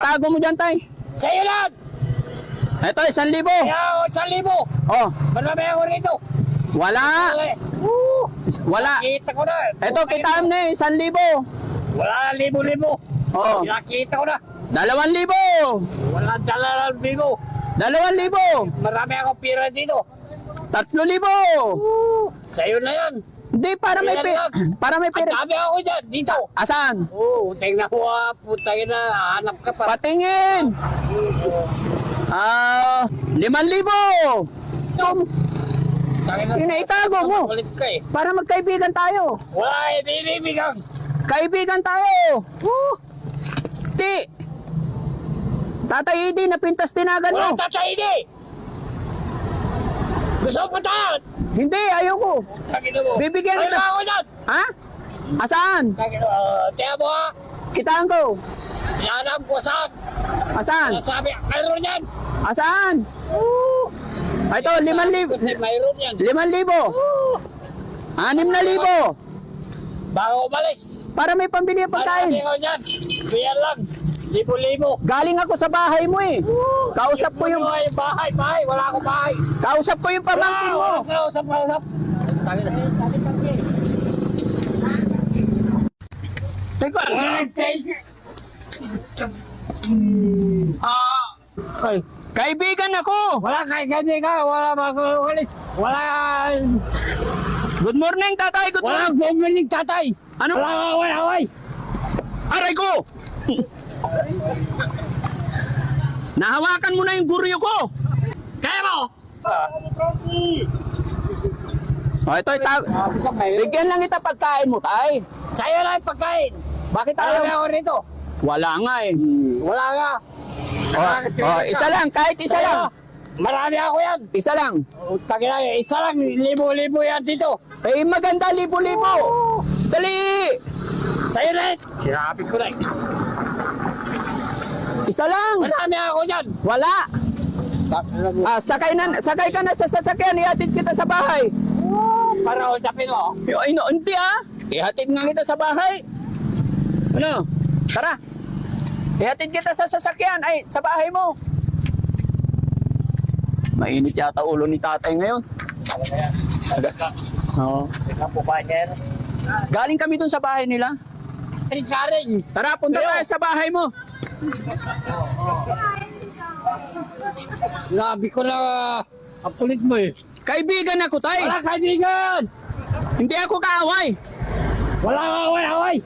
Tago mo dyan, tay. Sa'yo lang! Ito, 1,000. Kaya 1,000. Oh, Marami ako rito. wala. Wala. Nakita ko na. Ito, kitaan na eh, 1,000. Wala libo-libo. Oo. Nakita ko na. 2,000. Wala dala ng bigo. 2,000. Marami akong pira dito. 3,000. Sa'yo na yan. Hindi, para may para may Ang pera. dami ako dyan, dito. Asan? Oo, tingnan ko putang na, hanap ka pa. Patingin. 5,000. Inaitago mo. Ulit ka eh. Para magkaibigan tayo. Wala, ibibigyan. Kaibigan tayo. Di. Tatay Edi, napintas tinagan Wala mo. tatay di. Gusto mo tayo? Hindi, ayoko. Tangin mo. Bibigyan Wala kita. ako dyan. Ha? Asan? Tangin mo. Tiyan mo ha. Kitaan ko. Yanam ko saan. Asan? Sabi, mayroon yan. Asan? Ito, 5,000. Mayroon yan. 5,000. 6,000. Bago umalis. Para may pambili ng pagkain. Marami ako dyan. Kuya lang. Libo-libo. Galing ako sa bahay mo eh. Kausap ko yung Bahay. Wala akong bahay. kausap ko yung pamangkin mo. Usap. Teka. Ay, Kaibigan ako. wala kay ganyan ka. Wala makukulis. Wala. Good morning, tatay. Good Wala morning. bumili tatay. Ano? Wala away. Aray ko. Nahawakan mo na yung guryo ko. Kaya mo. O, ito, bigyan lang kita pagkain mo, tay. Sa'yo lang yung pagkain. Bakit Marami ayaw? ako rito. Wala nga eh. Wala nga. Isa lang, kahit isa lang. Marami ako yan. Isa lang. Tagina, isa lang. Libo-libo yan dito. Eh, maganda, 1,000. Dali. Sa'yo lang. Sinabi ko lang. Isa lang. Marami ako dyan. Wala. Sakay ka na sa sasakyan. Ihatid kita sa bahay. Para usapin mo. Ay, no, hindi ah. Ihatid nga kita sa bahay. Ano? Tara. Ihatid kita sa sasakyan. Ay, sa bahay mo. Mainit yata ulo ni tatay ngayon. Oo. Ikaw po ba yan? Galing kami dun sa bahay nila. Karing. Tara, punta tayo sa bahay mo. Nabi ko na ang kulit mo eh. Kaibigan ako, tay. Wala kaibigan! Hindi ako kaaway. Wala away!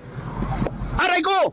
Aray ko!